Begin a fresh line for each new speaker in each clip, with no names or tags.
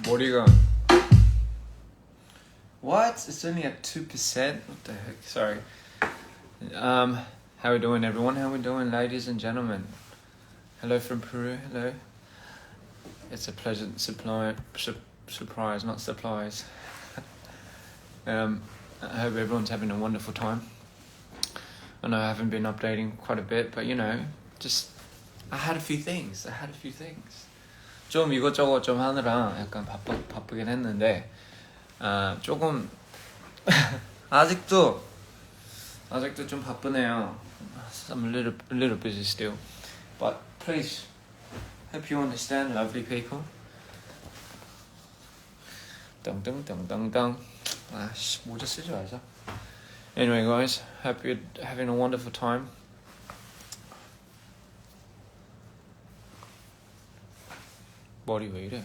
머리가 What? It's only at 2%? What the heck? Sorry. How we doing, everyone? How we doing, ladies and gentlemen? Hello from Peru. Hello. It's a pleasant surprise, not supplies. I hope everyone's having a wonderful time. I know I haven't been updating quite a bit, but you know, just I had a few things. 좀 이것저것 좀 하느라 약간 바쁘긴 했는데 조금 아직도 좀 바쁘네요. I'm a little busy still, but please hope you understand, lovely people. 덩덩덩덩덩. 아씨 모자 쓰지 말자. Anyway, guys, hope you're having a wonderful time. 머리 왜 이래?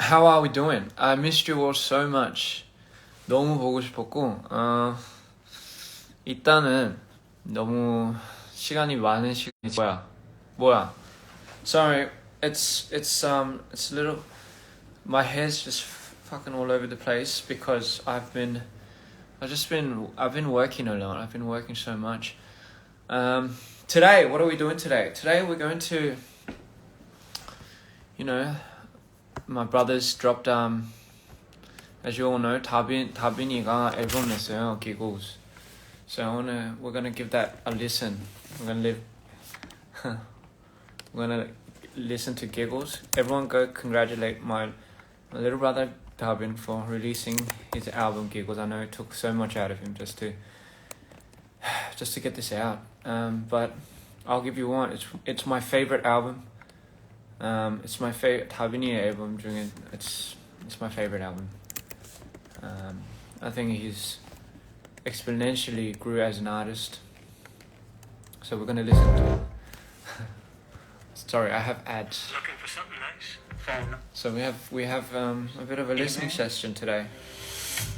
How are we doing? I missed you all so much. 너무 보고 싶었고, 일단은 너무 시간이 많은 시간이 뭐야? Sorry, it's a little. My hair's just fucking all over the place because I've been working a lot. I've been working so much. Today, what are we doing today? Today we're going to, you know, my brothers dropped, as you all know, 다빈이가 앨범 냈어요, Giggles. So we're gonna give that a listen. We're gonna listen to Giggles. Everyone go congratulate my little brother Dabin for releasing his album Giggles. I know it took so much out of him just to get this out. But I'll give you one. It's my favorite album. It's my favorite Dabini album. It's my favorite album. I think he's exponentially grew as an artist. So we're gonna listen to it. Sorry, I have ads.
Looking for something nice? Phone.
So we have a bit of a listening session today.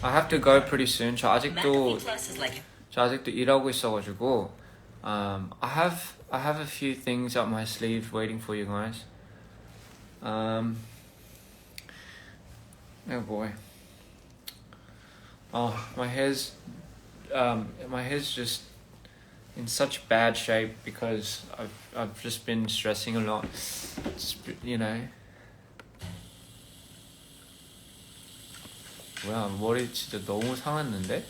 I have to go pretty soon. 저 아직도 일하고 있어가지고 I have a few things up my sleeve waiting for you guys. Oh boy. Oh, my hair's just in such bad shape because I've just been stressing a lot. You know. 뭐야, 머리 진짜 너무 상했는데?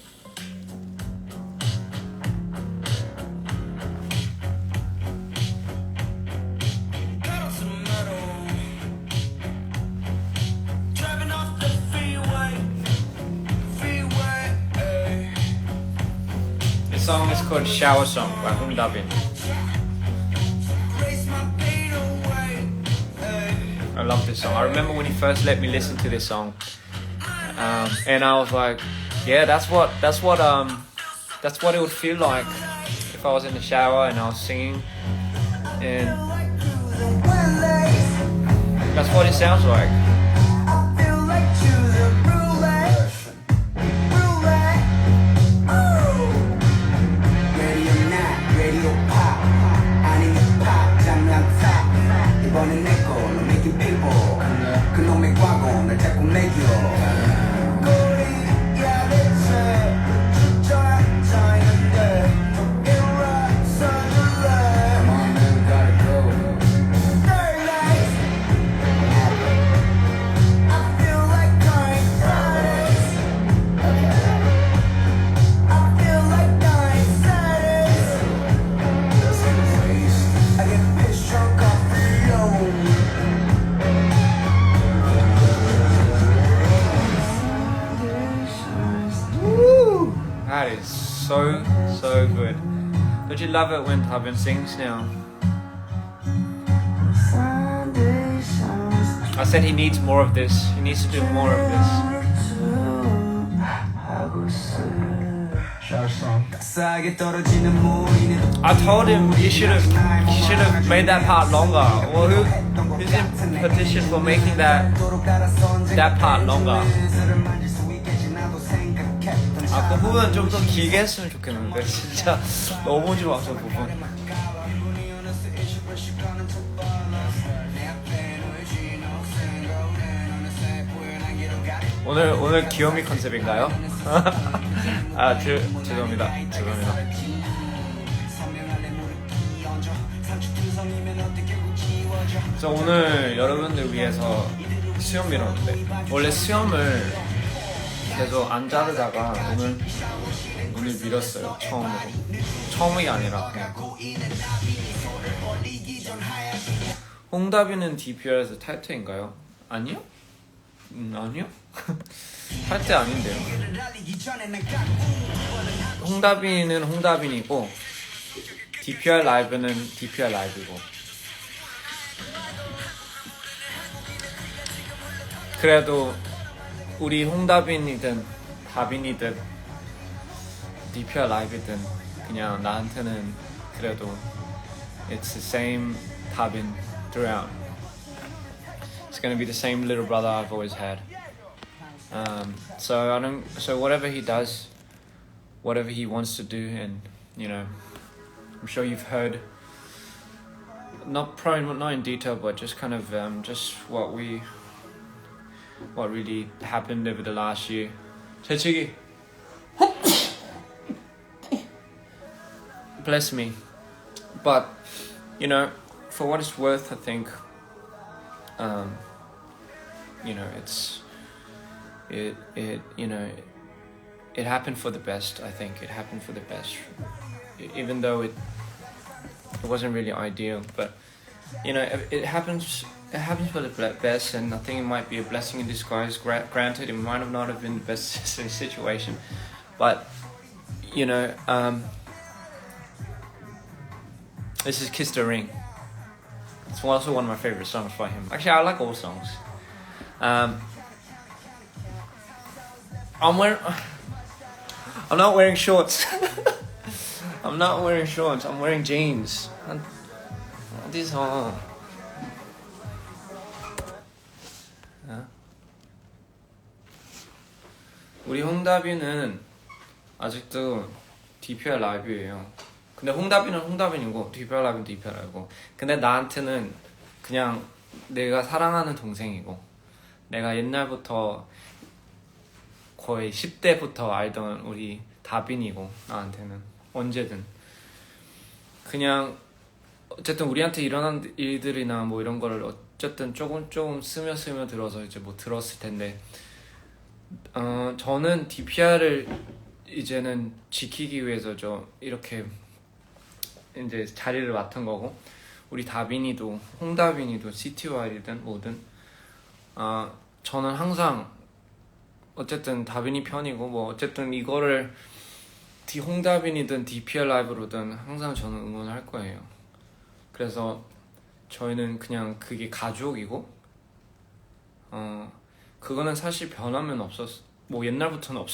This song is called Shower Song by Dabin. I love this song. I remember when he first let me listen to this song. And I was like, yeah, that's what it would feel like if I was in the shower and I was singing, and that's what it sounds like. That is so good. Don't you love it when Dabin sings now? I said he needs more of this. He needs to do more of this. I told him he should have made that part longer. Well, who's in petition for making that part longer? I'll 부분 좀 더 길게 했으면 좋겠는데 진짜 너무 좋아 저 부분. 오늘 귀요미 컨셉인가요? 아 죄송합니다. 저 오늘 여러분들 위해서 수염 밀었는데 원래 수염을 계속 안 자르다가 오늘 밀었어요. 처음이 아니라 그냥. 홍다비는 DPR에서 탈퇴인가요? 아니요? 아니요? 탈퇴 아닌데요. 홍다비는 홍다빈이고 DPR 라이브는 DPR 라이브고. 그래도 우리 홍다빈이든 다빈이든 DPR 라이브든 그냥 나한테는 그래도 it's the same 다빈 throughout. It's gonna be the same little brother I've always had. So whatever he does, whatever he wants to do, and you know, I'm sure you've heard, probably not in detail, but just kind of just what really happened over the last year. 재치기. Bless me. But you know, for what it's worth, I think you know, it happened for the best. I think it happened for the best, even though it wasn't really ideal. But you know, it happens for the best, and I think it might be a blessing in disguise. Granted, it might have not have been the best situation, but you know, this is Kiss the Ring. It's also one of my favorite songs by him. Actually, I like all songs. I'm not wearing shorts. I'm not wearing shorts. I'm wearing jeans. 어디서? 우리 홍다비는 아직도 DPR 라이브예요. 근데 홍다비는 홍다빈이고 DPR 라이브는 DPR 라이브고. 근데 나한테는 그냥 내가 사랑하는 동생이고, 내가 옛날부터 거의 10대부터 알던 우리 다빈이고, 나한테는 언제든 그냥 어쨌든 우리한테 일어난 일들이나 뭐 이런 거를 어쨌든 조금 스며 들어서 이제 뭐 들었을 텐데, 저는 DPR을 이제는 지키기 위해서 이렇게 이제 자리를 맡은 거고, 우리 다빈이도 홍다빈이도 CTY이든 뭐든 저는 항상 어쨌든 다빈이 편이고, 뭐 어쨌든 이거를 홍다빈이든 DPR 라이브로든 항상 저는 응원할 거예요. 그래서 저희는 그냥 그게 가족이고, 그거는 사실 변하면 뭐 옛날부터는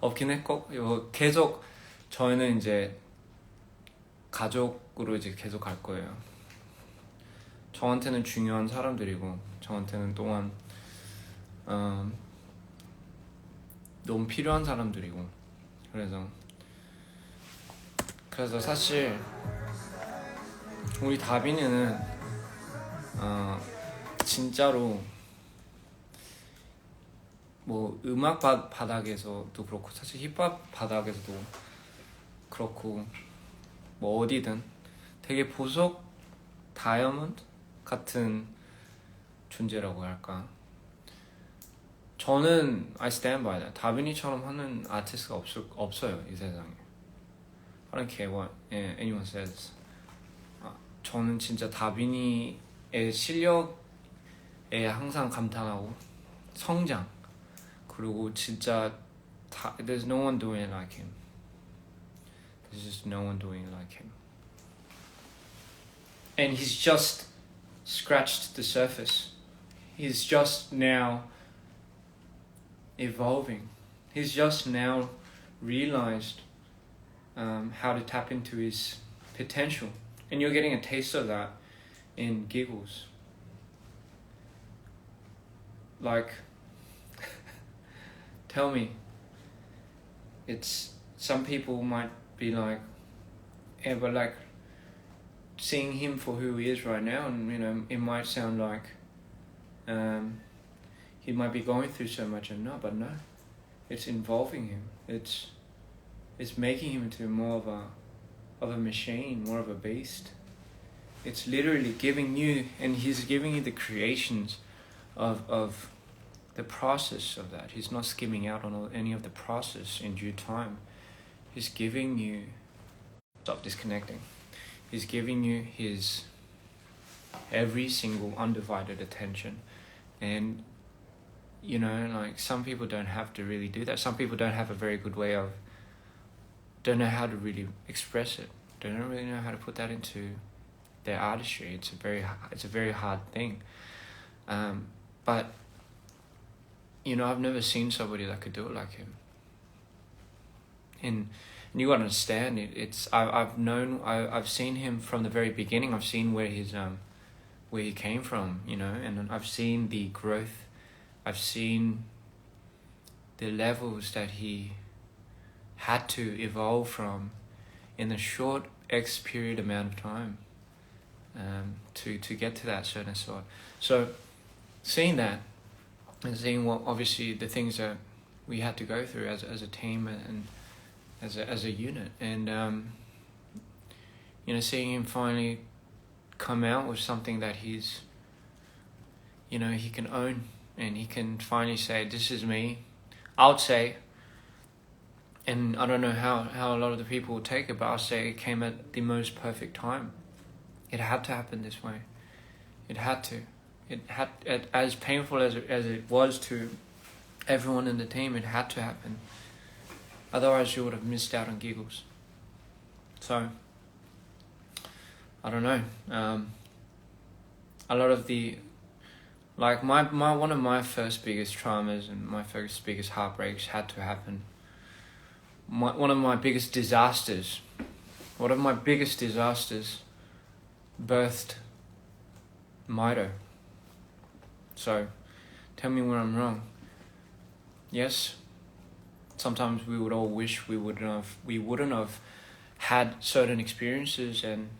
없긴 했고, 계속 저희는 이제 가족으로 이제 계속 갈 거예요. 저한테는 중요한 사람들이고, 저한테는 또한 너무 필요한 사람들이고, 그래서 사실 우리 다빈이는 진짜로 뭐 음악 바닥에서도 그렇고, 사실 힙합 바닥에서도 그렇고, 뭐 어디든 되게 보석 다이아몬드 같은 존재라고 할까. 저는 I stand by that. 다빈이처럼 하는 아티스트가 없어요 이 세상에. I don't care what anyone says. 저는 진짜 다빈이의 실력에 항상 감탄하고, 성장, 그리고 진짜 there's no one doing it like him. There's just no one doing it like him. And he's just scratched the surface. He's just now evolving. He's just now realized how to tap into his potential. And you're getting a taste of that in Giggles. Like, tell me, it's some people might be like, yeah, but like seeing him for who he is right now, and you know, it might sound like he might be going through so much, and no, but no, it's involving him. It's making him into more of a machine, more of a beast. It's literally giving you, and he's giving you the creations of the process of that. He's not skimming out on any of the process in due time. He's giving you, stop disconnecting. He's giving you his every single undivided attention. And you know, like some people don't have to really do that. Some people don't have a very good way of, don't know how to really express it. They don't really know how to put that into their artistry. It's a very hard thing. But you know, I've never seen somebody that could do it like him. And you gotta understand it. I've seen him from the very beginning. I've seen where he came from, you know, and I've seen the growth. I've seen the levels that he had to evolve from in a short X period amount of time, to get to that certain sort. So seeing that and seeing what obviously the things that we had to go through as a team and as a unit, and you know, seeing him finally come out with something that he's, you know, he can own, and he can finally say, this is me. I would say, and I don't know how a lot of the people will take it, but I'll say it came at the most perfect time. It had to happen this way. It had to. It had, as painful as it was to everyone in the team, it had to happen. Otherwise you would have missed out on giggles. So, I don't know. A lot of the, like my one of my first biggest traumas and my first biggest heartbreaks had to happen. One of my biggest disasters birthed Mito. So, tell me when I'm wrong. Yes, sometimes we would all wish we wouldn't have had certain experiences, and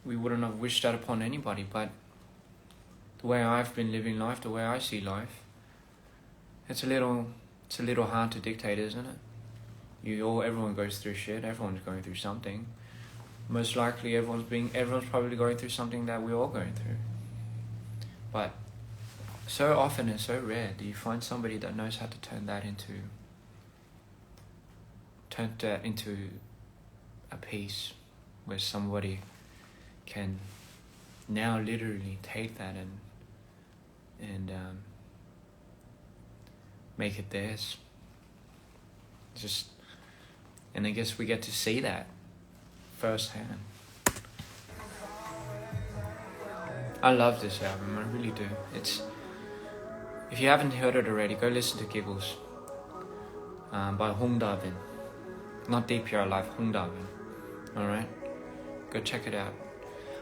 we wouldn't have wished that upon anybody, but the way I've been living life, the way I see life, it's a little hard to dictate, isn't it? Everyone goes through shit, everyone's going through something. Most likely everyone's probably going through something that we're all going through. But so often and so rare do you find somebody that knows how to turn that into a piece where somebody can now literally take that and make it theirs. And I guess we get to see that firsthand. I love this album, I really do. If you haven't heard it already, go listen to Giggles by Hong Da-bin. Not DPRIAN, Live, Hong Da-bin. Alright? Go check it out.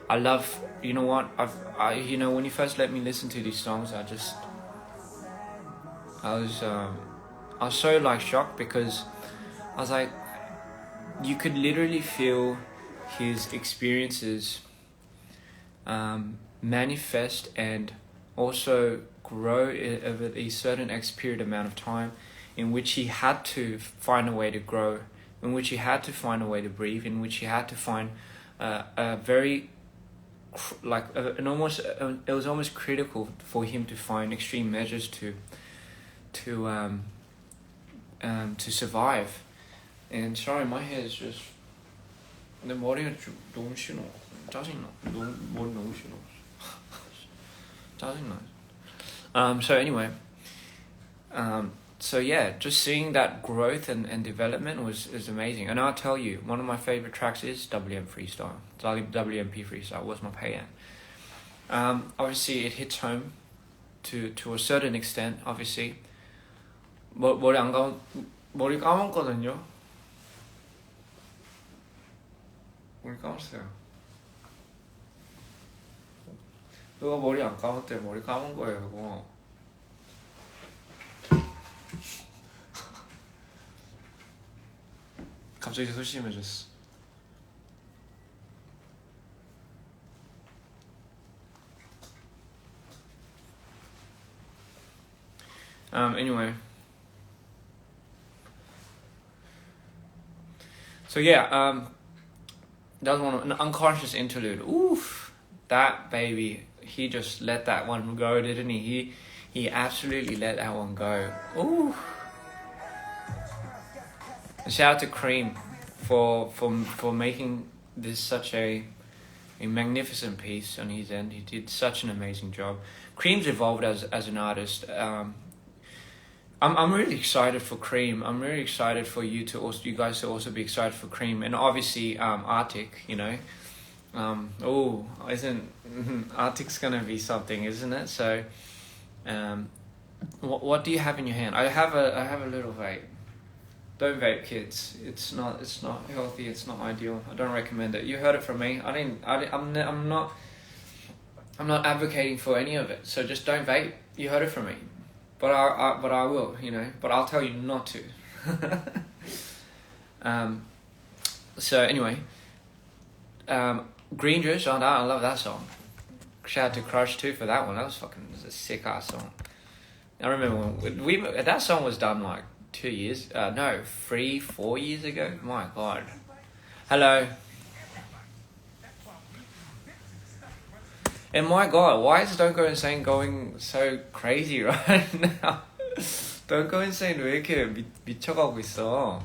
I love, you know what, when you first let me listen to these songs, I was so like shocked, because I was like, you could literally feel his experiences manifest and also grow over a certain X period amount of time, in which he had to find a way to grow, in which he had to find a way to breathe, in which he had to find a very it was almost critical for him to find extreme measures to survive. And sorry, my hair is just, 내 머리가 좀 너무 싫어. 짜증나. 머리 너무 싫어. 짜증나. So anyway, so yeah, just seeing that growth and development is amazing. And I'll tell you, one of my favorite tracks is WM Freestyle. WMP Freestyle was my payout. Obviously it hits home to a certain extent. Obviously, 머리 감았거든요. 머리 감았어요. 누가 머리 안 감았대? 머리 감은 거예요, 그거. 갑자기 소심해졌어. Anyway. So yeah, that was an unconscious interlude. Oof, that baby, he just let that one go, didn't he? He absolutely let that one go. Ooh. Shout out to Cream for making this such a magnificent piece on his end. He did such an amazing job. Cream's evolved as an artist. I'm really excited for Cream. I'm really excited for you guys to also be excited for Cream, and obviously Arctic. You know, Arctic's gonna be something, isn't it? So, what do you have in your hand? I have a little vape. Don't vape, kids. It's not healthy. It's not ideal. I don't recommend it. You heard it from me. I'm not advocating for any of it. So just don't vape. You heard it from me. But I will, you know. But I'll tell you not to. So anyway, Green Juice. Oh, I love that song. Shout out to Crush too for that one. That was a sick ass song. I remember when that song was done like 2 years. 3-4 years ago. My God. Hello. And my God, why is Don't Go Insane going so crazy right now? Don't Go Insane 왜 이렇게 미쳐가고 있어?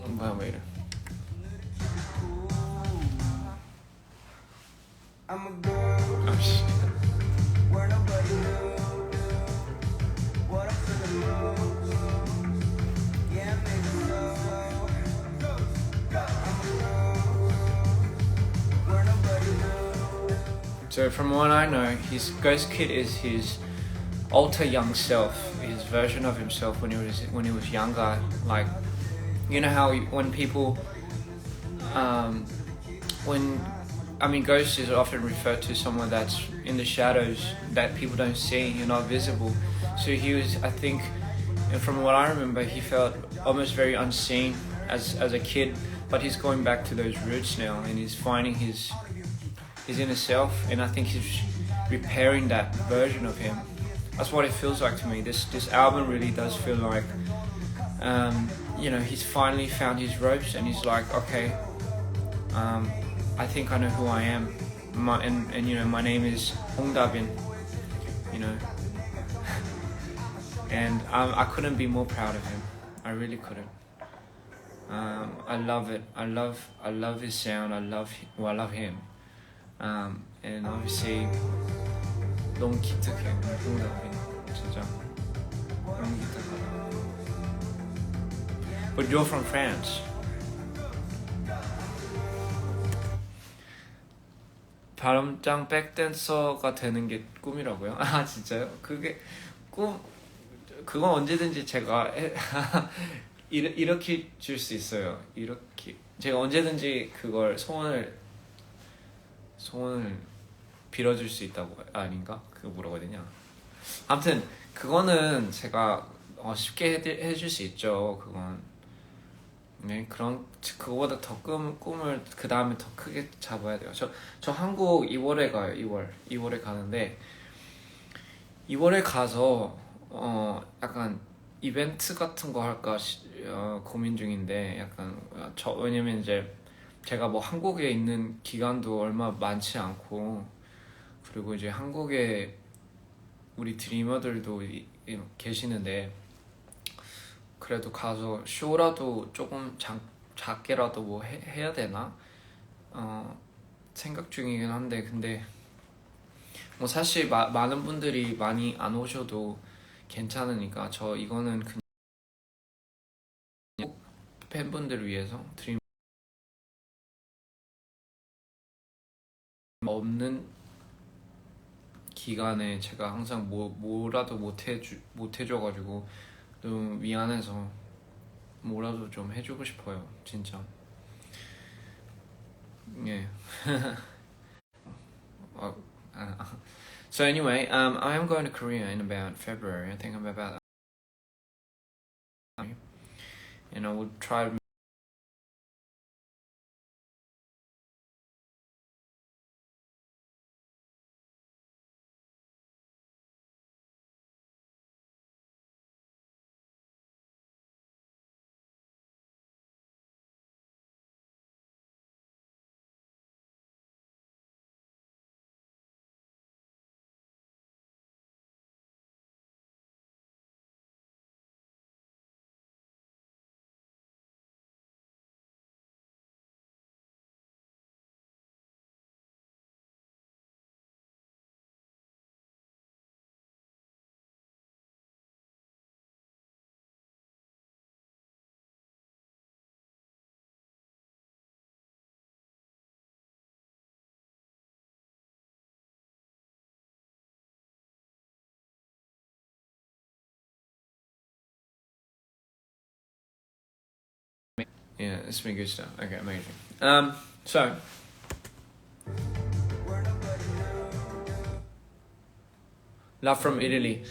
뭐야 왜 이래? Oh shit. So from what I know, his Ghost Kid is his alter young self, his version of himself when he was younger. Like, you know how when people, Ghost is often referred to someone that's in the shadows that people don't see, you're not visible. So he was, I think, and from what I remember, he felt almost very unseen as a kid, but he's going back to those roots now, and he's finding his inner self, and I think he's repairing that version of him. That's what it feels like to me. This album really does feel like, he's finally found his ropes, and he's like, okay, I think I know who I am, my name is Hong Da-bin, and I couldn't be more proud of him. I really couldn't. I love it. I love his sound. I love him. And obviously 너무 기특해. 진짜 너무 기특하다. But you're from France. 바람장 백댄서가 되는 게 꿈이라고요? 아 진짜요? 그건 언제든지 제가 이렇게 줄 수 있어요. 이렇게 제가 언제든지 그걸 소원을 빌어줄 수 있다고 아닌가? 그거 뭐라고 해야 되냐? 아무튼 그거는 제가 쉽게 해줄 수 있죠. 그건 네 그거보다 더 꿈을 그 다음에 더 크게 잡아야 돼요. 저 한국 2월에 가요. 2월에 가는데 2월에 가서 약간 이벤트 같은 거 할까 고민 중인데 약간 왜냐면 이제 제가 뭐 한국에 있는 기간도 얼마 많지 않고, 그리고 이제 한국에 우리 드리머들도 계시는데 그래도 가서 쇼라도 조금 작게라도 뭐 해야 되나 생각 중이긴 한데, 근데 뭐 사실 많은 분들이 많이 안 오셔도 괜찮으니까 이거는 그냥 팬분들을 위해서 드림 없는 기간에 제가 항상 뭐라도 못 해줘가지고 좀 미안해서 뭐라도 좀 해주고 싶어요, 진짜. 예. So anyway, I am going to Korea in about February. I think I'm about and I would try to yeah, it's been good stuff. Okay, amazing. So love from Italy.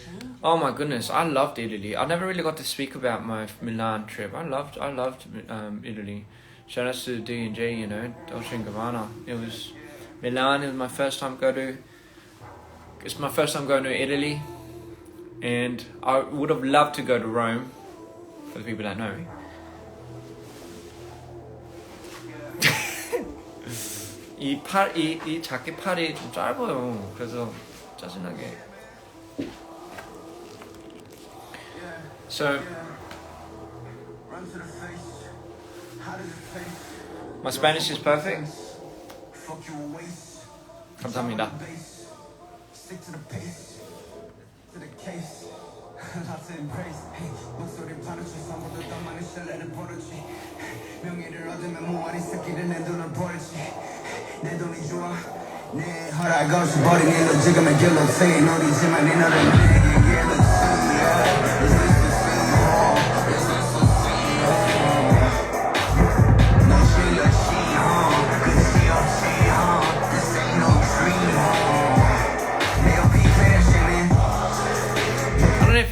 Oh my goodness, I loved Italy. I never really got to speak about my Milan trip. I loved Italy. Shout out to D and J, you know, Dolce and Gabbana. It was Milan. It was my first time It's my first time going to Italy, and I would have loved to go to Rome. For the people that know me. 이 자켓 팔이 좀 짧아요. 그래서 짜증나게. So my Spanish is perfect. 감사합니다.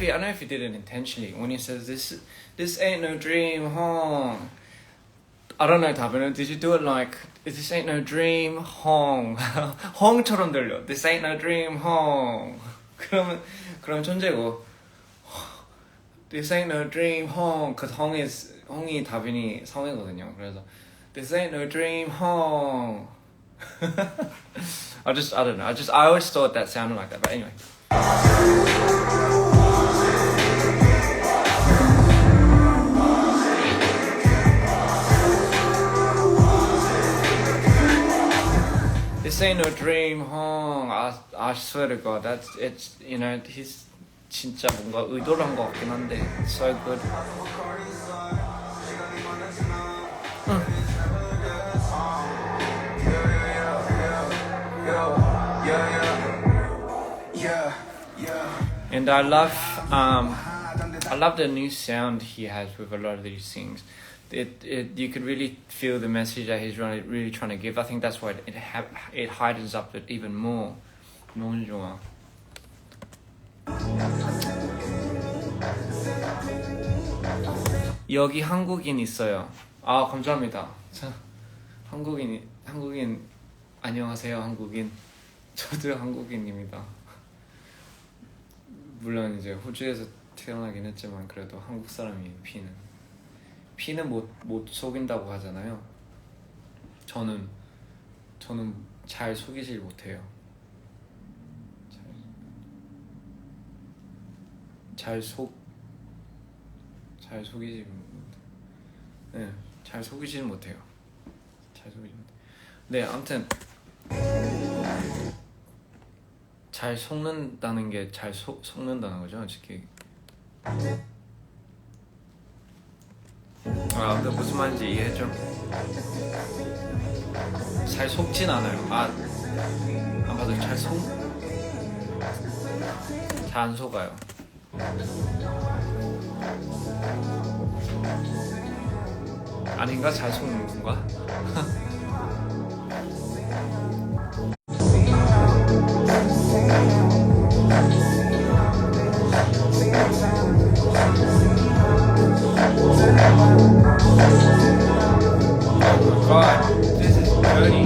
I don't know if he did it intentionally when he says this ain't no dream hong. I don't know, Tabino, did you do it like this ain't no dream hong? 홍처럼 들려. This ain't no dream hong. 그럼 천재고. This ain't no dream hong. Cause 홍이 다빈이 성이거든요. 그래서 this ain't no dream hong. I don't know. I always thought that sounded like that. But anyway. This ain't no dream hong. I swear to God, it's you know, he's 진짜 뭔가 의도를 한 것 같긴 한데 it's so good. And I love the new sound he has with a lot of these things. You could really feel the message that he's really trying to give. I think that's why it heightens up it even more. 너무 좋아. 여기 한국인 있어요. 아, 감사합니다. 한국인 안녕하세요, 한국인. 저도 한국인입니다. 물론 이제 호주에서 태어나긴 했지만 그래도 한국 사람이에요. 피는 못 속인다고 하잖아요. 저는 잘 속이질 못해요. 잘 속이지는 못해요. 네, 아무튼 잘 속는다는 게 잘 속는다는 거죠, 솔직히. 근데 무슨 말인지 이해했죠? 잘 속진 않아요. 맞아, 잘 안 속아요. 아닌가? 잘 속는 건가? Oh my god, this is dirty.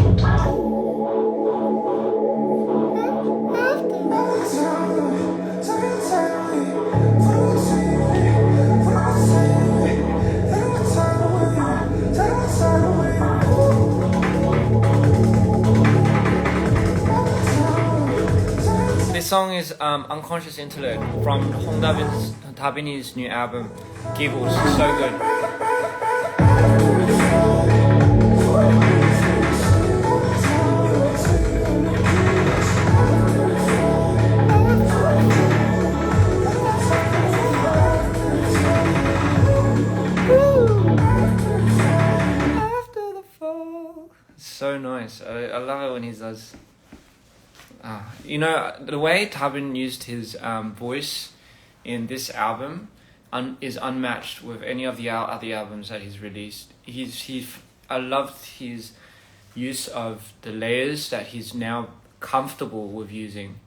This song is Unconscious Interlude from Hong Dabin's new album, Giggles. So good. So nice. I love it when he does. You know, the way Tabin used his voice in this album is unmatched with any of the other albums that he's released. I loved his use of the layers that he's now comfortable with using.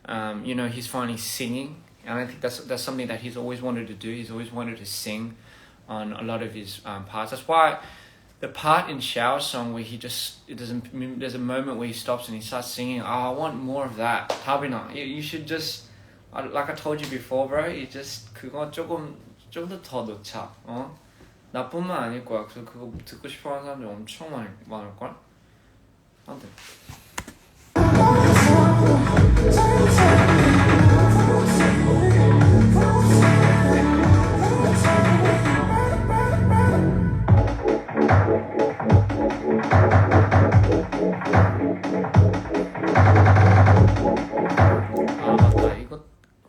You know, he's finally singing, and I think that's something that he's always wanted to do. He's always wanted to sing on a lot of his parts. That's why the part in Shower Song where there's a moment where he stops and he starts singing. Oh, I want more of that. Tabina, you should just, like I told you before, bro. You just 그거 좀 더 넣자. 나뿐만 아닐 거야. 그래서 그거 듣고 싶어하는 사람들이 엄청 많을 걸. 아무튼.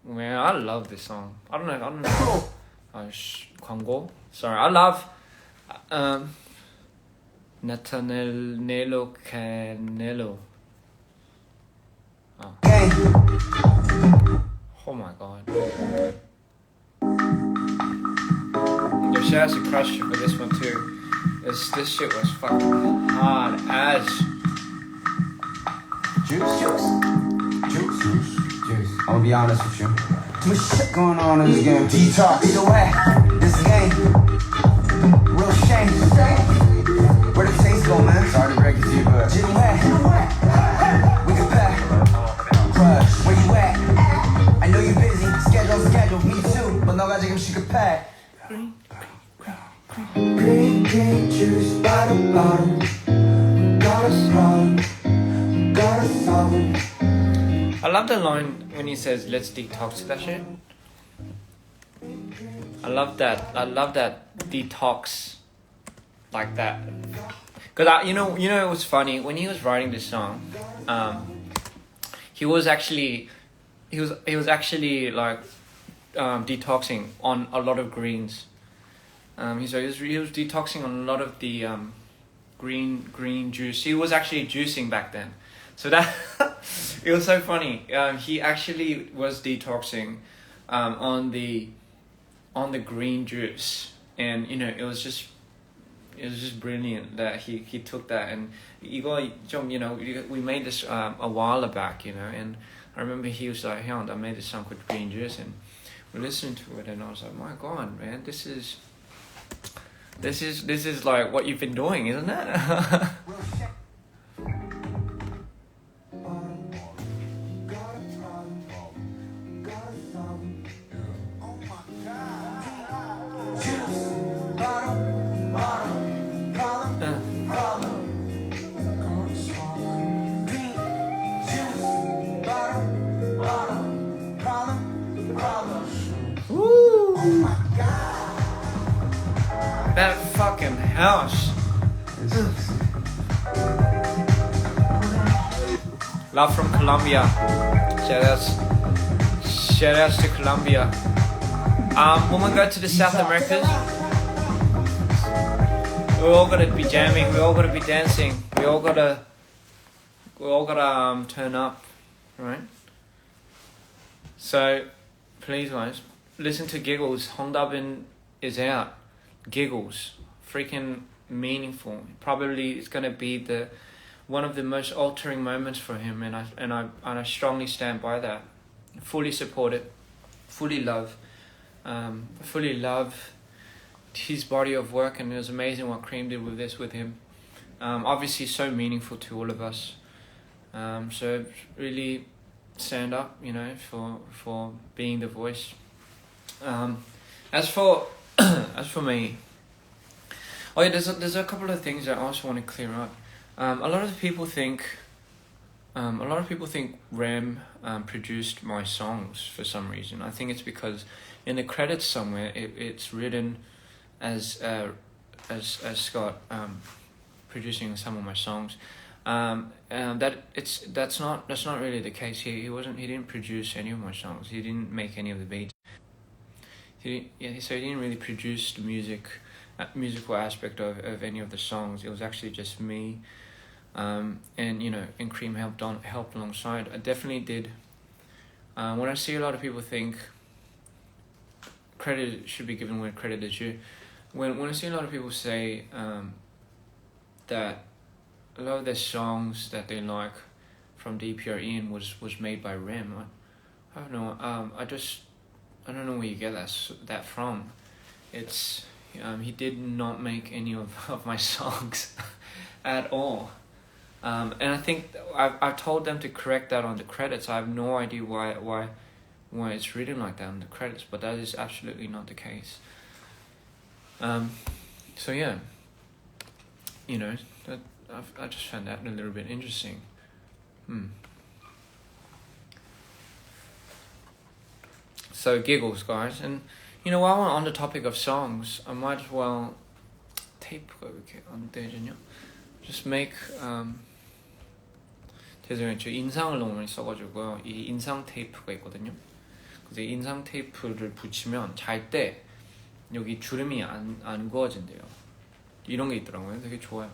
Man, I love this song. I don't know. 광고. Sorry, I love Nathaniel Canelo. Oh my god. Yo, shout out to Crush for this one too. This shit was fucking hard as.
Juice. I'm gonna be honest with you. Too much shit going on in this game. Detox. Either way, this game. Real shame. Where the taste go, man? Sorry to break it to you, but Jitty way. We can pack. Crush. Where you at? I know you're busy. Schedule. Me too. But no, I think she could pack. Green juice by the bottle. Got a song.
I love the line when he says, "Let's detox," that shit. I love that detox, like that. Cause you know it was funny when he was writing this song. He was actually like detoxing on a lot of greens. He was detoxing on a lot of the green juice. He was actually juicing back then. So that it was so funny. He actually was detoxing on the green juice, and you know it was just brilliant that he took that. And we made this a while back, you know, and I remember he was like, "Hey, I made this song called Green Juice," and we listened to it, and I was like, "My God, man, this is like what you've been doing, isn't it?" That fucking house. Love from Colombia. Shout outs to Colombia. When we go to the South Americas, we're all gonna be jamming. We're all gonna be dancing. We all gotta turn up, right? So, please guys, listen to Giggles. Hong Dabin is out. Giggles, freaking meaningful. Probably it's gonna be one of the most altering moments for him, and I strongly stand by that. Fully support it, fully love his body of work, and it was amazing what Cream did with this with him. Obviously so meaningful to all of us. So really stand up, you know, for being the voice. As for me, oh yeah, there's a couple of things I also want to clear up. A lot of people think Rem produced my songs for some reason. I think it's because in the credits somewhere it's written as Scott producing some of my songs. That's not really the case. He didn't produce any of my songs. He didn't make any of the beats. So he didn't really produce the musical aspect of any of the songs. It was actually just me, and you know, and Cream helped alongside. I definitely did. When I see a lot of people think credit should be given where credit is due, when I see a lot of people say that a lot of their songs that they like from DPRIAN was made by Rem, I don't know. I don't know where you get that from. It's he did not make any of my songs at all. And I think I've told them to correct that on the credits. I have no idea why it's written like that on the credits, but that is absolutely not the case. So yeah, you know, that I just found that a little bit interesting. So giggles, guys, and you know, while we're on the topic of songs, I might as well 테이프가 이렇게 안 되거든요. Just make 죄송해요. 저 인상을 너무 많이 써가지고요. 이 인상 테이프가 있거든요. 그래서 이 인상 테이프를 붙이면 잘 때 여기 주름이 안 그어진대요. 이런 게 있더라고요. 되게 좋아요.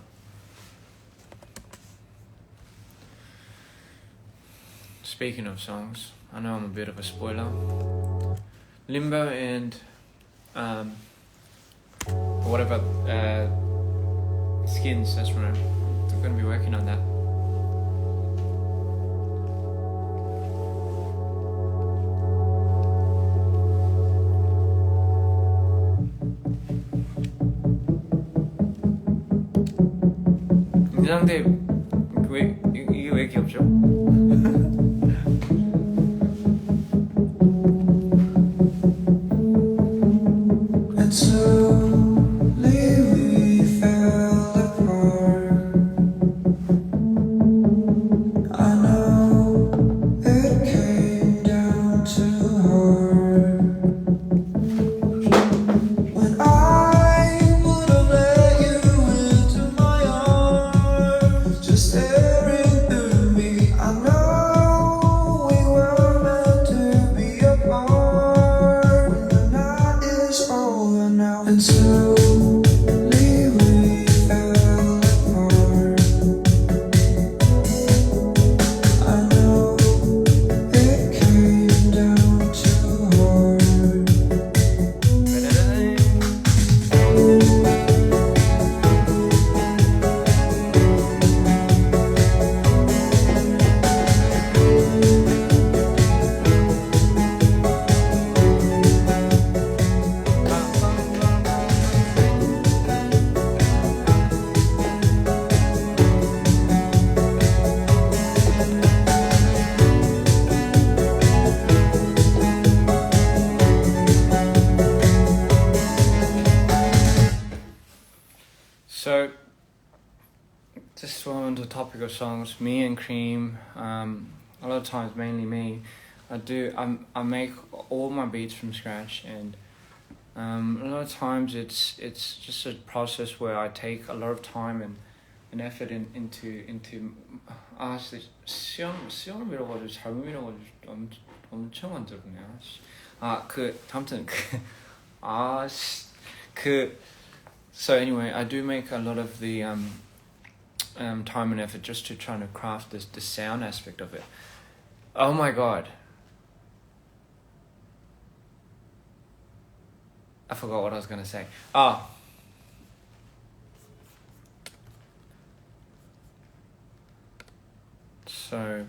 Speaking of songs, I know I'm a bit of a spoiler. Limbo and whatever Skins, that's right. They're going to be working on that. 인상대 이게 왜 귀엽죠? So, just on the topic of songs, me and Cream, a lot of times, mainly me, I make all my beats from scratch, and a lot of times it's just a process where I take a lot of time and effort into 수영을 밀어가지고 잘못 밀어가지고 엄청 안 들었네요. So anyway, I do make a lot of the time and effort just to try to craft the sound aspect of it. Oh my god. I forgot what I was going to say. So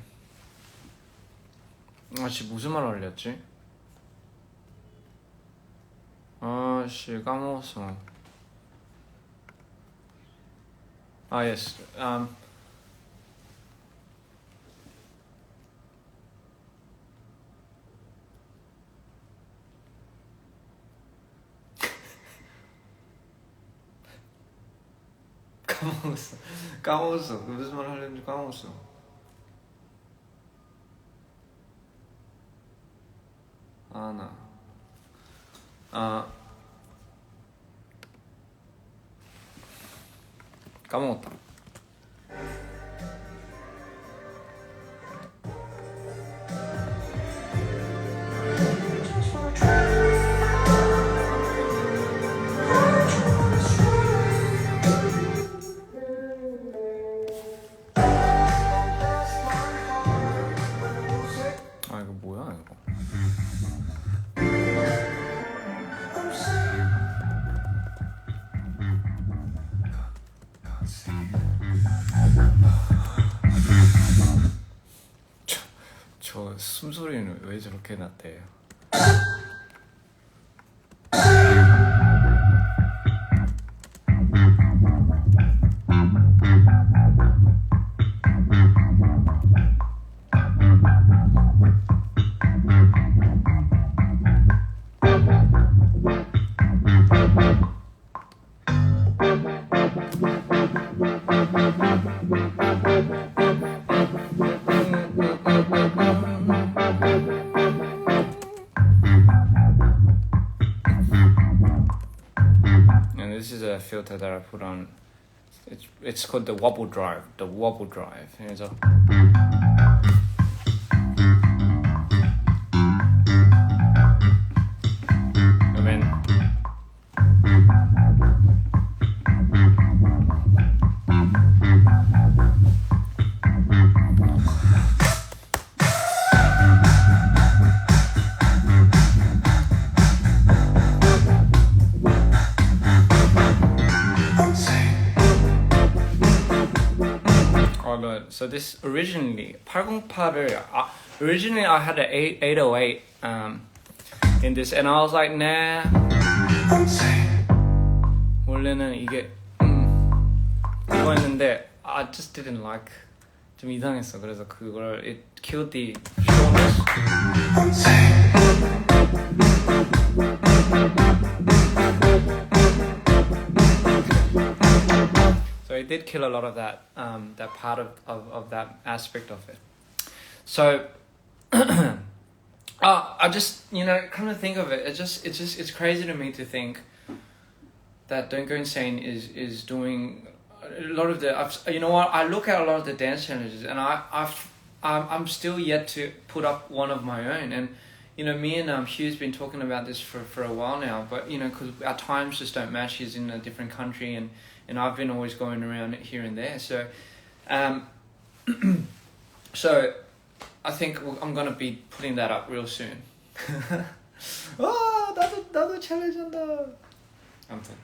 지금 무슨 말 하려했지? 씨 까먹었어. Yes. 까먹었어. 무슨 말 하려는지 까먹었어. 까먹었다. 이거 뭐야 이거? 저 숨소리는 왜 저렇게 났대요? And this is a filter that I put on. It's called the wobble drive. The wobble drive. 그래서 So this originally 808을 originally I had an 808 in this and I was like nah 원래는 이게 그거였는데 I just didn't like 좀 이상했어. 그래서 그걸 it killed the shortness. So it did kill a lot of that that part of that aspect of it. So I just come to think of it, it's crazy to me to think that Don't Go Insane is doing a lot of the I look at a lot of the dance challenges and I'm still yet to put up one of my own. And me and Hugh's been talking about this for a while now, but because our times just don't match. He's in a different country and I've been always going around here and there. So so I think I'm gonna be putting that up real soon. 나도 챌린지 한다. 아무튼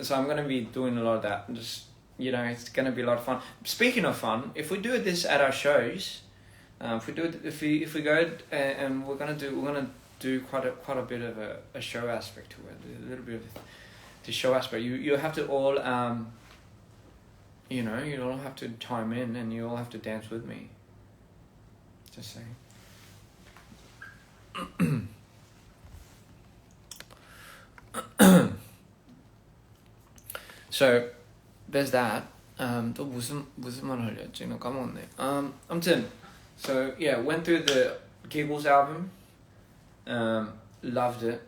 so I'm gonna be doing a lot of that. Just it's gonna be a lot of fun. Speaking of fun, if we do this at our shows, if we go and we're gonna do quite a bit of a show aspect to it, a little bit of the show aspect. You have to all you all have to chime in and you all have to dance with me. Just saying. So there's that. 또 무슨 말 하려지? 나 까먹었네. 아무튼 so yeah, went through the Giggles album. Loved it.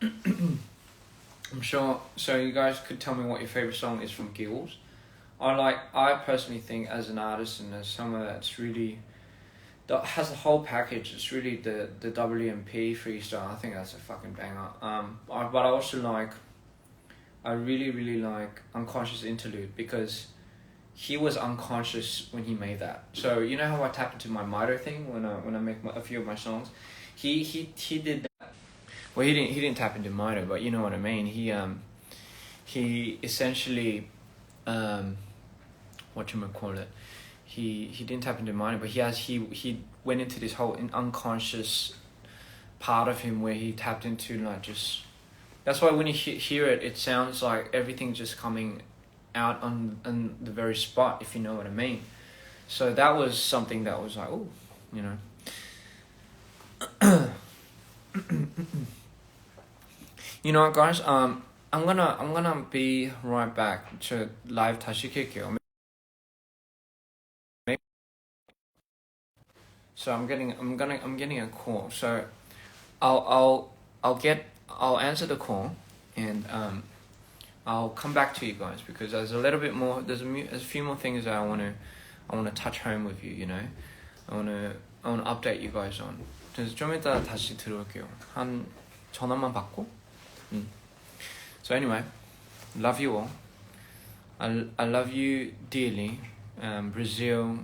I'm sure. So you guys could tell me what your favorite song is from Giggles. I personally think as an artist and as someone that's really that has the whole package, it's really the WMP freestyle. I think that's a fucking banger. But I also I really like Unconscious Interlude because he was unconscious when he made that. So you know how I tap into my mito thing when I make a few of my songs. He did that. Well, he didn't tap into mito, but you know what I mean. He essentially whatchamacallit, he didn't tap into mito, but he went into this whole unconscious part of him where he tapped into like just That's why when you hear it, it sounds like everything's just coming out on the very spot, if you know what I mean. So that was something that was like, oh, you know. You know what, guys? I'm gonna be right back. 저 라이브 다시 킬게요. So I'm getting a call. So I'll answer the call, and I'll come back to you guys because there's a little bit more. There's a few more things that I wanna touch home with you. You know, I wanna update you guys on. 그래서 좀 이따 다시 들어올게요. 한 전화만 받고. So anyway, love you all. I love you dearly. Brazil,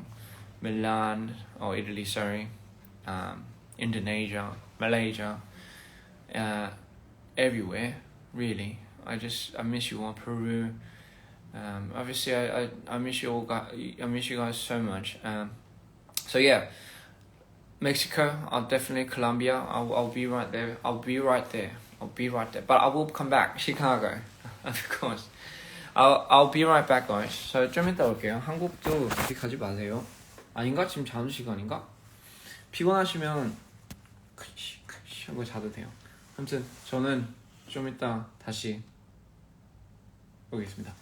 Milan, or Italy, sorry. Indonesia, Malaysia, everywhere, really. I miss you all. Peru. Obviously, I miss you all. I miss you guys so much. So yeah, Mexico. I'll definitely Colombia. I'll be right there. I'll be right there. But I will come back. Chicago, of course. I'll be right back, guys. So 좀 이따 올게요. 한국도 그렇게 가지 마세요. 아닌가? 지금 자는 시간인가? 피곤하시면 하고 자도 돼요. 아무튼 저는 좀 이따 다시 오겠습니다.